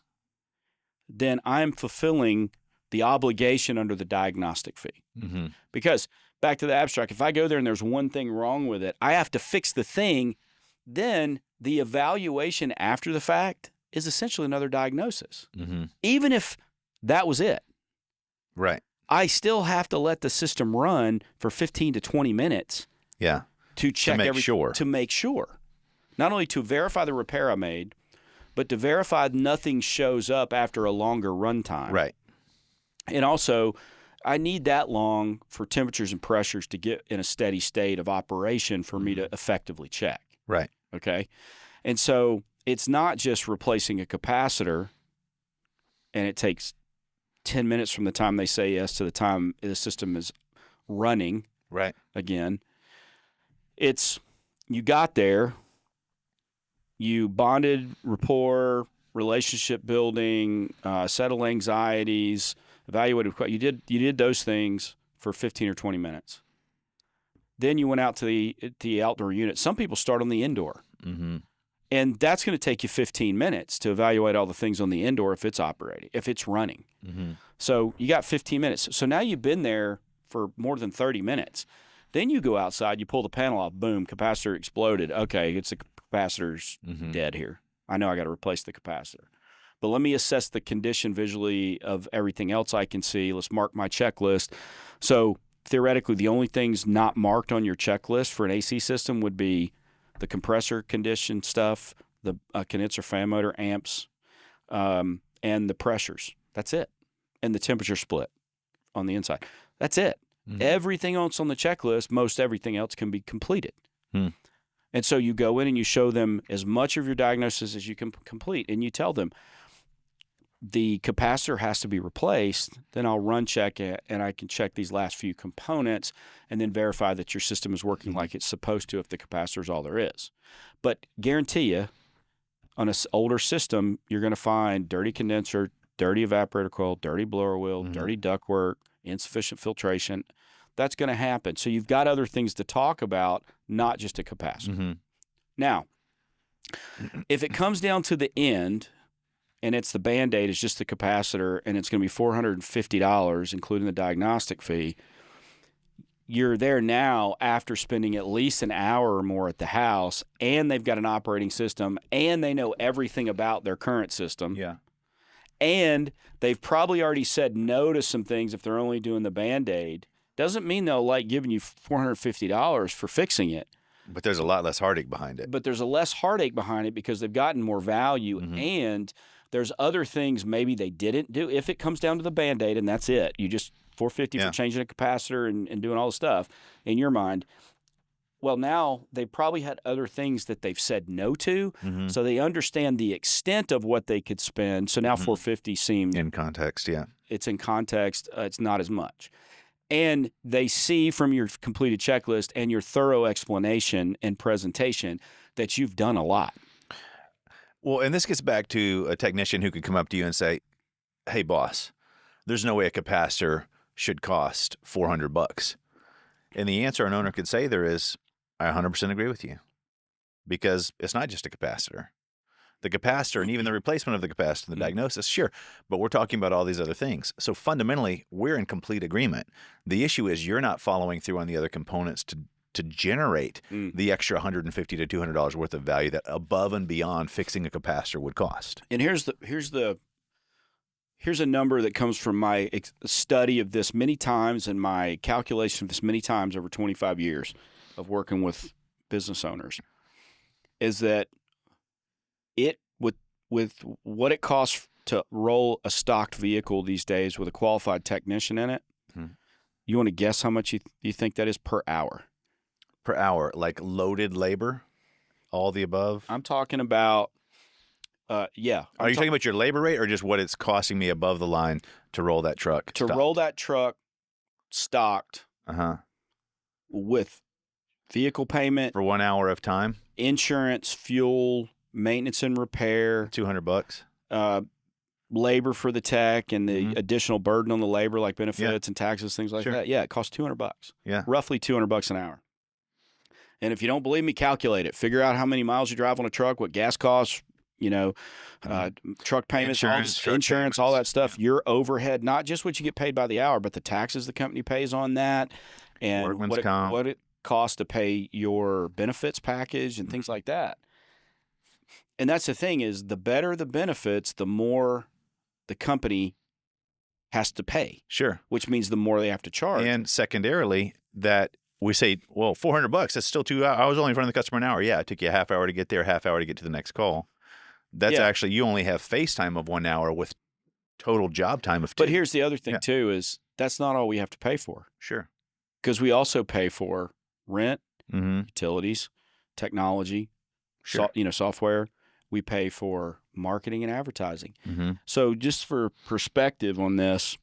then I'm fulfilling the obligation under the diagnostic fee. Because back to the abstract, if I go there and there's one thing wrong with it, I have to fix the thing. Then the evaluation after the fact is essentially another diagnosis. Even if That was it. Right. I still have to let the system run for 15 to 20 minutes. Yeah. To check to make sure. Not only to verify the repair I made, but to verify nothing shows up after a longer runtime. Right. And also, I need that long for temperatures and pressures to get in a steady state of operation for me to effectively check. Right. Okay. And so it's not just replacing a capacitor and it takes 10 minutes from the time they say yes to the time the system is running. Right. Again, it's you got there, you bonded rapport, relationship building, settled anxieties, evaluated. You did those things for 15 or 20 minutes. Then you went out to the outdoor unit. Some people start on the indoor. Mm-hmm. And that's going to take you 15 minutes to evaluate all the things on the indoor if it's operating, if it's running. Mm-hmm. So you got 15 minutes. So now you've been there for more than 30 minutes. Then you go outside, you pull the panel off, boom, capacitor exploded. Okay, it's the capacitor's dead here. I know I got to replace the capacitor. But let me assess the condition visually of everything else I can see. Let's mark my checklist. So theoretically, the only things not marked on your checklist for an AC system would be the compressor condition stuff, the condenser fan motor, amps, and the pressures. That's it. And the temperature split on the inside. That's it. Mm-hmm. Everything else on the checklist, most everything else can be completed. And so you go in and you show them as much of your diagnosis as you can complete. And you tell them the capacitor has to be replaced. Then I'll run check it and I can check these last few components and then verify that your system is working like it's supposed to if the capacitor is all there is. But guarantee you, on an older system, you're going to find dirty condenser, dirty evaporator coil, dirty blower wheel, dirty ductwork, insufficient filtration. That's going to happen. So you've got other things to talk about, not just a capacitor. Now, if it comes down to the end and it's the Band-Aid, it's just the capacitor, and it's going to be $450, including the diagnostic fee, you're there now after spending at least an hour or more at the house, and they've got an operating system, and they know everything about their current system. Yeah. And they've probably already said no to some things if they're only doing the Band-Aid. Doesn't mean they'll like giving you $450 for fixing it. But there's a lot less heartache behind it. But there's a less heartache behind it because they've gotten more value, and there's other things maybe they didn't do. If it comes down to the Band-Aid and that's it, you just $450 for changing a capacitor and doing all the stuff in your mind. Well, now they probably had other things that they've said no to, so they understand the extent of what they could spend. So now $450 seems in context. Yeah, it's in context. It's not as much. And they see from your completed checklist and your thorough explanation and presentation that you've done a lot. Well, and this gets back to a technician who could come up to you and say, "Hey, boss, there's no way a capacitor should cost $400." And the answer an owner could say there is, "I 100% agree with you, because it's not just a capacitor. The capacitor and even the replacement of the capacitor, the diagnosis, sure, but we're talking about all these other things. So fundamentally, we're in complete agreement. The issue is you're not following through on the other components to generate the extra $150 to $200 worth of value that above and beyond fixing a capacitor would cost." And here's a number that comes from my study of this many times and my calculation of this many times over 25 years of working with business owners, is that it with what it costs to roll a stocked vehicle these days with a qualified technician in it, you want to guess how much you think that is per hour? Per hour, like loaded labor, all the above? I'm talking about, yeah. Are you talking about your labor rate or just what it's costing me above the line to roll that truck? To roll that truck stocked with vehicle payment. For 1 hour of time? Insurance, fuel, maintenance and repair. $200? Labor for the tech and the additional burden on the labor, like benefits and taxes, things like that. Yeah, it costs $200. Yeah. Roughly $200 an hour. And if you don't believe me, calculate it. Figure out how many miles you drive on a truck, what gas costs, truck payments, insurance, all that stuff. Your overhead, not just what you get paid by the hour, but the taxes the company pays on that, and what it costs to pay your benefits package and things like that. And that's the thing, is the better the benefits, the more the company has to pay, Sure. which means the more they have to charge. And secondarily, that we say, well, $400, that's still 2 hours. I was only in front of the customer an hour. Yeah, it took you a half hour to get there, half hour to get to the next call. That's actually, you only have face time of 1 hour with total job time of 2. But here's the other thing too, is that's not all we have to pay for. Sure. Because we also pay for rent, Mm-hmm. utilities, technology, Sure. software. We pay for marketing and advertising. Mm-hmm. So just for perspective on this,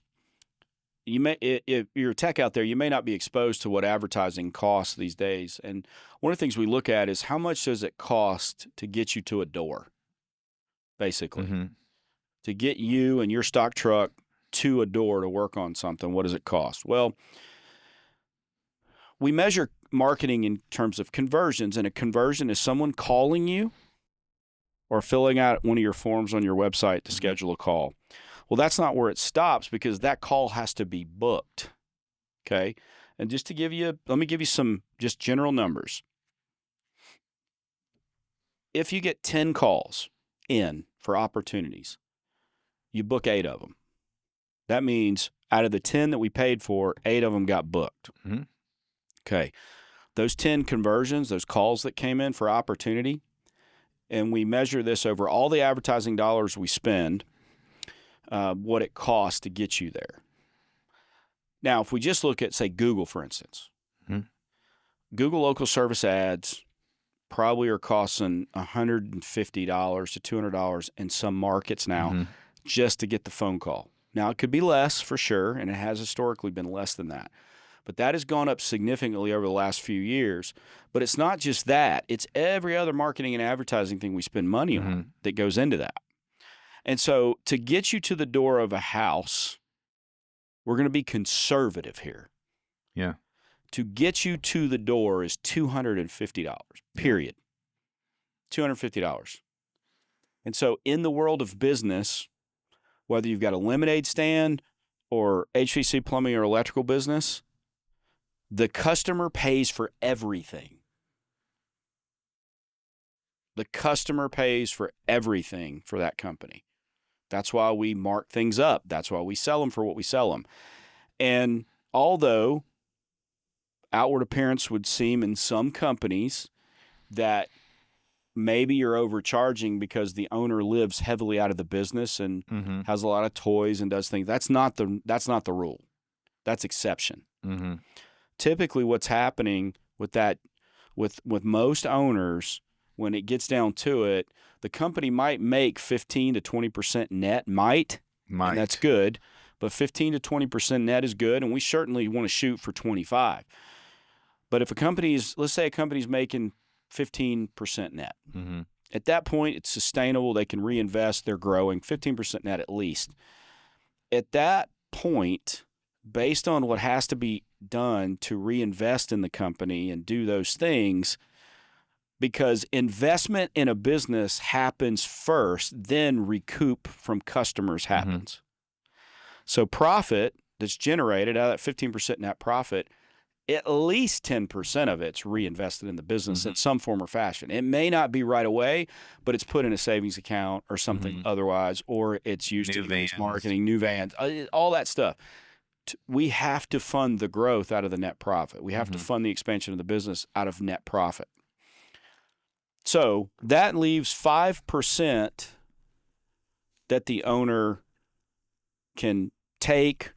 if you're a tech out there, you may not be exposed to what advertising costs these days. And one of the things we look at is how much does it cost to get you to a door, basically. Mm-hmm. To get you and your stock truck to a door to work on something, what does it cost? Well, we measure marketing in terms of conversions, and a conversion is someone calling you or filling out one of your forms on your website to schedule a call. Well, that's not where it stops, because that call has to be booked, okay? And just to give you, let me give you some just general numbers. If you get 10 calls in for opportunities, you book 8 of them. That means out of the 10 that we paid for, 8 of them got booked. Mm-hmm. Okay. Those 10 conversions, those calls that came in for opportunity, and we measure this over all the advertising dollars we spend, what it costs to get you there. Now, if we just look at, say, Google, for instance, mm-hmm. Google local service ads probably are costing $150 to $200 in some markets now, mm-hmm. just to get the phone call. Now, it could be less for sure, and it has historically been less than that. But that has gone up significantly over the last few years. But it's not just that. It's every other marketing and advertising thing we spend money mm-hmm. on that goes into that. And so to get you to the door of a house, we're going to be conservative here. Yeah. To get you to the door is $250, period. $250. And so in the world of business, whether you've got a lemonade stand or HVAC, plumbing, or electrical business, the customer pays for everything. The customer pays for everything for that company. That's why we mark things up. That's why we sell them for what we sell them. And although outward appearance would seem in some companies that maybe you're overcharging because the owner lives heavily out of the business and mm-hmm. has a lot of toys and does things, that's not the rule. That's exception. Mm-hmm. Typically what's happening with that, with most owners, when it gets down to it, the company might make 15 to 20% net, might. And that's good, but 15 to 20% net is good, and we certainly want to shoot for 25. But if let's say a company's making 15% net, mm-hmm. at that point it's sustainable, they can reinvest, they're growing, 15% net at least. At that point, based on what has to be done to reinvest in the company and do those things, because investment in a business happens first, then recoup from customers happens. Mm-hmm. So profit that's generated out of that 15% net profit, at least 10% of it's reinvested in the business in some form or fashion. It may not be right away, but it's put in a savings account or something otherwise, or it's used to increase marketing, new vans, all that stuff. We have to fund the growth out of the net profit. We have to fund the expansion of the business out of net profit. So that leaves 5% that the owner can take.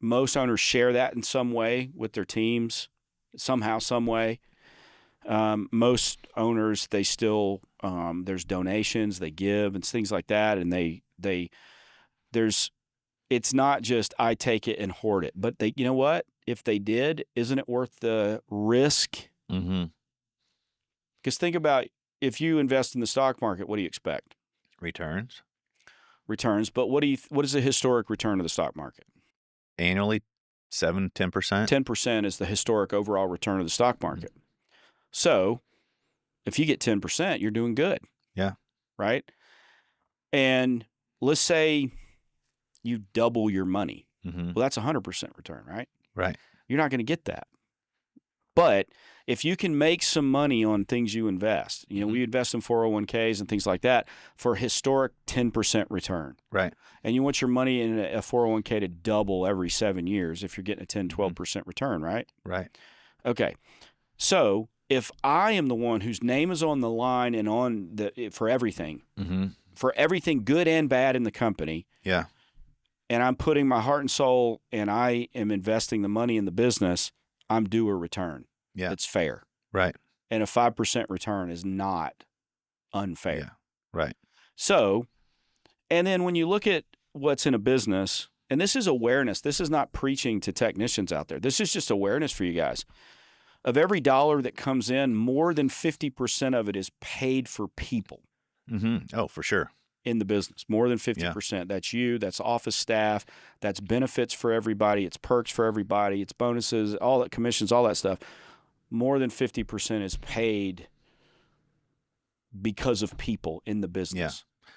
Most owners share that in some way with their teams, somehow, some way. Most owners, they still, there's donations, they give and things like that. And it's not just I take it and hoard it, but you know what? If they did, isn't it worth the risk? Mm-hmm. Because think about, if you invest in the stock market, what do you expect? Returns. But what is the historic return of the stock market? Annually, 7-10%. 10% is the historic overall return of the stock market. So if you get 10%, you're doing good. Yeah. Right? And let's say you double your money. Well, that's 100% return, right? Right. You're not going to get that. But if you can make some money on things you invest, we invest in 401ks and things like that for historic 10% return. Right. And you want your money in a 401k to double every 7 years if you're getting a 10, 12% return, right? Right. Okay. So if I am the one whose name is on the line and for everything, for everything good and bad in the company, yeah, and I'm putting my heart and soul and I am investing the money in the business, I'm due a return. Yeah. It's fair. Right. And a 5% return is not unfair. Yeah. Right. So, and then when you look at what's in a business, and this is awareness, this is not preaching to technicians out there. This is just awareness for you guys. Of every dollar that comes in, more than 50% of it is paid for people. Oh, for sure. In the business, more than 50%. Yeah. That's you, that's office staff, that's benefits for everybody, it's perks for everybody, it's bonuses, all that, commissions, all that stuff. More than 50% is paid because of people in the business. Yeah.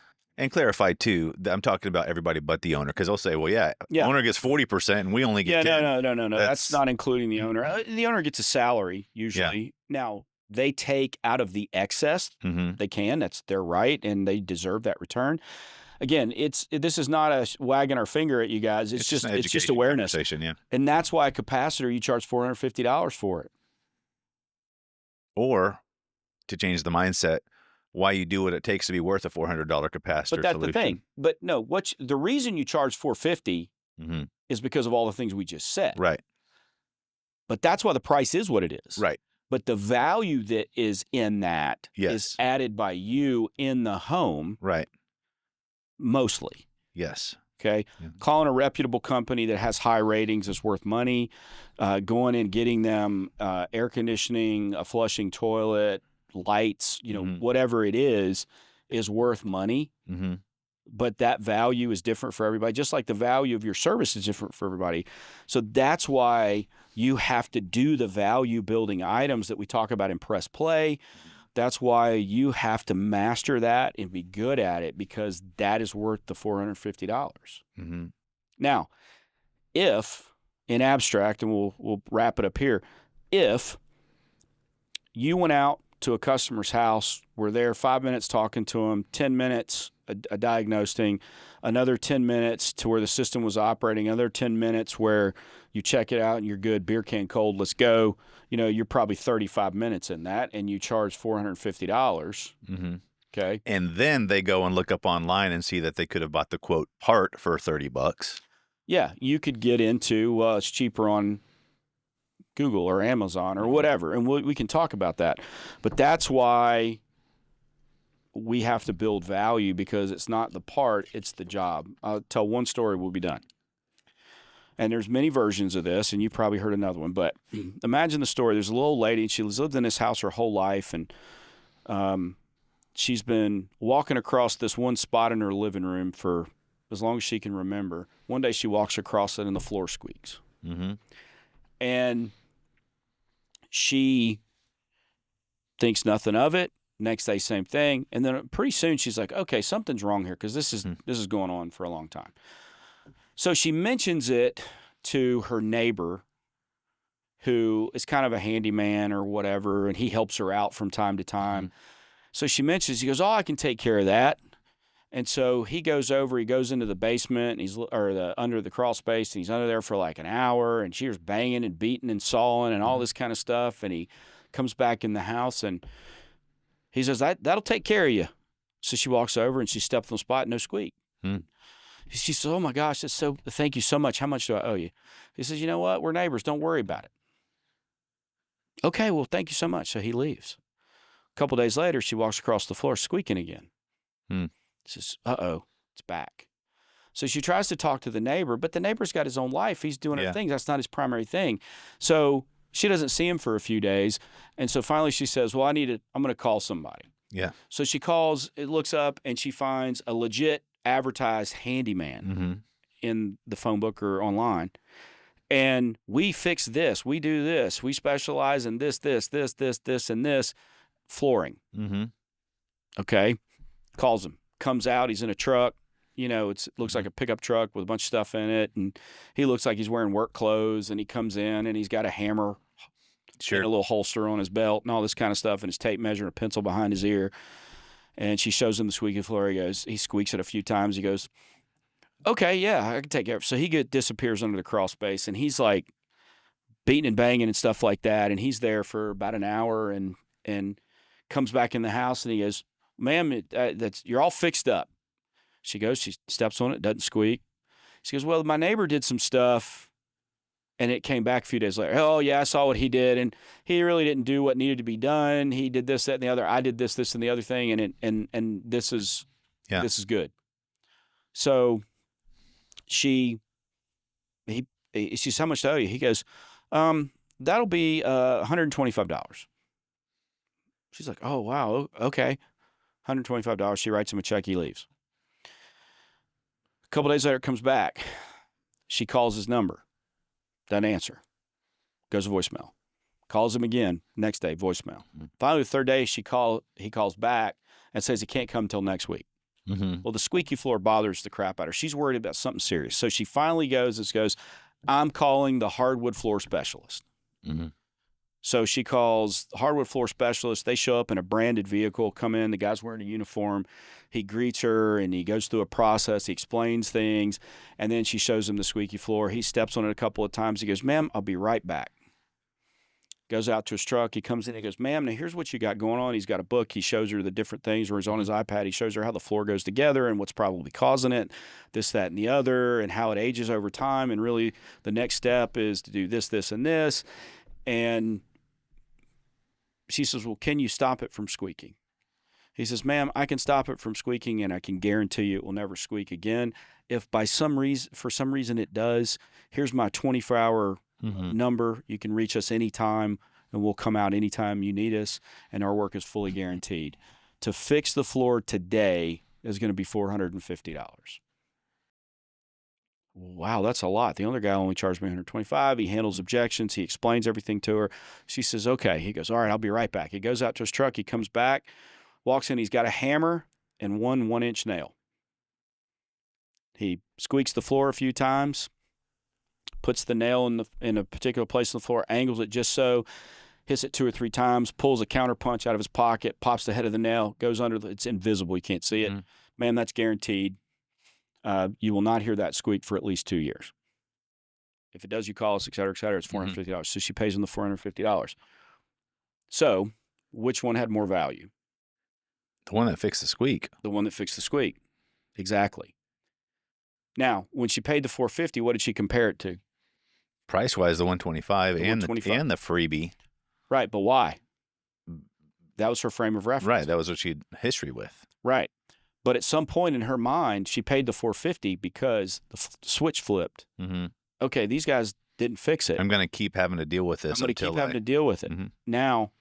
And clarify too, I'm talking about everybody but the owner, because they'll say, well, yeah, owner gets 40% and we only get 10. No. That's not including the owner. The owner gets a salary usually. Yeah. Now, they take out of the excess. They can. That's their right, and they deserve that return. Again, this is not a wagging our finger at you guys. It's just awareness. Yeah. And that's why a capacitor, you charge $450 for it. Or to change the mindset, why you do what it takes to be worth a $400 capacitor. But that's the thing. But no, the reason you charge $450 is because of all the things we just said. Right. But that's why the price is what it is. Right. But the value that is in that is added by you in the home. Right. Mostly. Yes. Okay. Yeah. Calling a reputable company that has high ratings is worth money. Going and getting them air conditioning, a flushing toilet, lights, whatever it is worth money. But that value is different for everybody, just like the value of your service is different for everybody. So that's why you have to do the value building items that we talk about in Press Play. That's why you have to master that and be good at it, because that is worth the $450. Now, if in abstract, and we'll wrap it up here, if you went out to a customer's house, were there 5 minutes talking to them, 10 minutes a diagnosing, another 10 minutes to where the system was operating, another 10 minutes where you check it out and you're good, beer can cold, let's go. You're probably 35 minutes in that, and you charge $450. Okay. And then they go and look up online and see that they could have bought the quote part for $30. Yeah. You could get into, it's cheaper on Google or Amazon or whatever. And we can talk about that. But that's why we have to build value, because it's not the part, it's the job. I'll tell one story, we'll be done. And there's many versions of this, and you probably heard another one. But imagine the story. There's a little lady, and she's lived in this house her whole life, and she's been walking across this one spot in her living room for as long as she can remember. One day she walks across it, and the floor squeaks. And she thinks nothing of it. Next day, same thing. And then pretty soon she's like, okay, something's wrong here, because this is going on for a long time. So she mentions it to her neighbor, who is kind of a handyman or whatever, and he helps her out from time to time. So she mentions, he goes, oh, I can take care of that. And so he goes into the basement, and under the crawl space, and he's under there for like an hour, and she was banging and beating and sawing and all this kind of stuff. And he comes back in the house, and he says, that'll take care of you. So she walks over, and she steps on the spot, no squeak. She says, oh my gosh, thank you so much. How much do I owe you? He says, you know what? We're neighbors. Don't worry about it. Okay, well, thank you so much. So he leaves. A couple days later, she walks across the floor squeaking again. Says, uh-oh, it's back. So she tries to talk to the neighbor, but the neighbor's got his own life. He's doing other things. That's not his primary thing. So she doesn't see him for a few days. And so finally she says, well, I'm going to call somebody. Yeah. So she calls, it looks up, and she finds a legit advertised handyman in the phone book or online. And we fix this. We do this. We specialize in this, and this flooring. Okay. Calls him. Comes out. He's in a truck. It looks like a pickup truck with a bunch of stuff in it. And he looks like he's wearing work clothes. And he comes in, and he's got a hammer Sure. And a little holster on his belt and all this kind of stuff, and his tape measure and a pencil behind his ear. And she shows him the squeaky floor. He squeaks it a few times. He goes, okay, yeah, I can take care of it. So he disappears under the crawl space, and he's like beating and banging and stuff like that. And he's there for about an hour and comes back in the house, and he goes, ma'am, you're all fixed up. She steps on it, doesn't squeak. She goes, well, my neighbor did some stuff, and it came back a few days later. Oh, yeah, I saw what he did, and he really didn't do what needed to be done. He did this, that, and the other. I did this, and the other thing, and this is good. So she says, how much to owe you? He goes, that'll be $125. She's like, oh, wow, okay. $125. She writes him a check. He leaves. A couple days later, it comes back. She calls his number. Doesn't answer. Goes to voicemail. Calls him again. Next day, voicemail. Mm-hmm. Finally, the third day, he calls back and says he can't come until next week. Mm-hmm. Well, the squeaky floor bothers the crap out of her. She's worried about something serious. So she finally goes, I'm calling the hardwood floor specialist. Mm-hmm. So she calls the hardwood floor specialist. They show up in a branded vehicle, come in. The guy's wearing a uniform. He greets her, and he goes through a process. He explains things, and then she shows him the squeaky floor. He steps on it a couple of times. He goes, ma'am, I'll be right back. Goes out to his truck. He comes in. He goes, ma'am, now here's what you got going on. He's got a book. He shows her the different things, or he's on his iPad. He shows her how the floor goes together and what's probably causing it, this, that, and the other, and how it ages over time. And really the next step is to do this, this, and this. And she says, well, can you stop it from squeaking? He says, ma'am, I can stop it from squeaking, and I can guarantee you it will never squeak again. If for some reason it does, here's my 24-hour number. You can reach us anytime, and we'll come out anytime you need us, and our work is fully guaranteed. To fix the floor today is going to be $450. Wow, that's a lot. The other guy only charged me $125. He handles objections. He explains everything to her. She says, okay. He goes, all right, I'll be right back. He goes out to his truck. He comes back, walks in. He's got a hammer and one 1-inch nail. He squeaks the floor a few times, puts the nail in a particular place on the floor, angles it just so, hits it 2 or 3 times, pulls a counter punch out of his pocket, pops the head of the nail, goes under. It's invisible. You can't see it. Mm-hmm. Ma'am, that's guaranteed. You will not hear that squeak for at least 2 years. If it does, you call us, et cetera, et cetera. It's $450. Mm-hmm. So she pays him the $450. So which one had more value? The one that fixed the squeak. The one that fixed the squeak. Exactly. Now, when she paid the $450, what did she compare it to? Price-wise, the $125 and the freebie. Right, but why? That was her frame of reference. Right, that was what she had history with. Right. But at some point in her mind, she paid the $450 because the switch flipped. Mm-hmm. Okay, these guys didn't fix it. I'm going to keep having to deal with this. I'm going to keep having to deal with it. Mm-hmm. Now,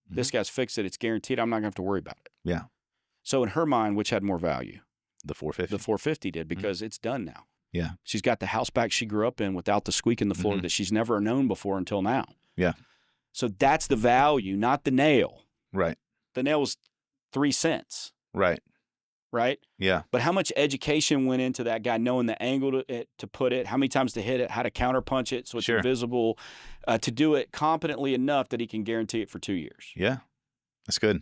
this guy's fixed it. It's guaranteed. I'm not going to have to worry about it. Yeah. So in her mind, which had more value? The $450. The $450 did, because it's done now. Yeah. She's got the house back she grew up in without the squeak in the floor that she's never known before until now. Yeah. So that's the value, not the nail. Right. The nail was 3 cents. Right. Right? Yeah. But how much education went into that guy knowing the angle to put it, how many times to hit it, how to counterpunch it so it's invisible, to do it competently enough that he can guarantee it for 2 years. Yeah. That's good.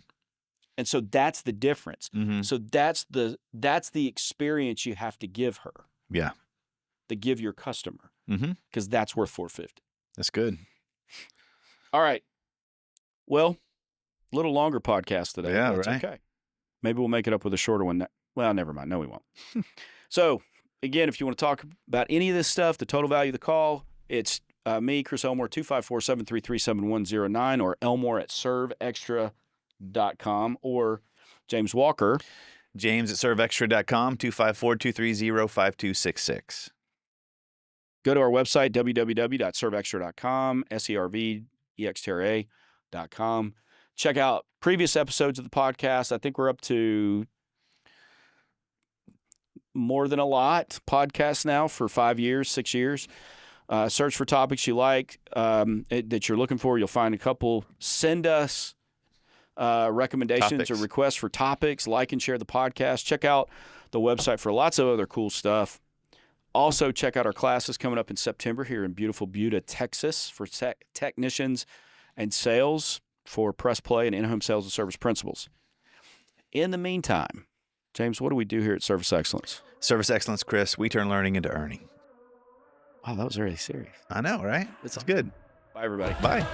And so that's the difference. Mm-hmm. So that's the experience you have to give her. Yeah. To give your customer. Because that's worth $450. That's good. All right. Well, a little longer podcast today. Yeah, that's right. Okay. Maybe we'll make it up with a shorter one. Well, never mind. No, we won't. So, again, if you want to talk about any of this stuff, the total value of the call, it's me, Chris Elmore, 254-733-7109, or Elmore at serveextra.com, or James Walker. James at serveextra.com, 254-230-5266. Go to our website, www.serveextra.com, serveextra.com. Check out previous episodes of the podcast. I think we're up to more than a lot podcasts now for 5 years, 6 years. Search for topics you like that you're looking for. You'll find a couple. Send us recommendations or requests for topics. Like and share the podcast. Check out the website for lots of other cool stuff. Also, check out our classes coming up in September here in beautiful Buda, Texas, for technicians and sales for Press Play and in-home sales and service principles. In the meantime, James, what do we do here at Service Excellence? Service Excellence, Chris. We turn learning into earning. Wow, that was really serious. I know, right? This is good. Bye, everybody. Bye.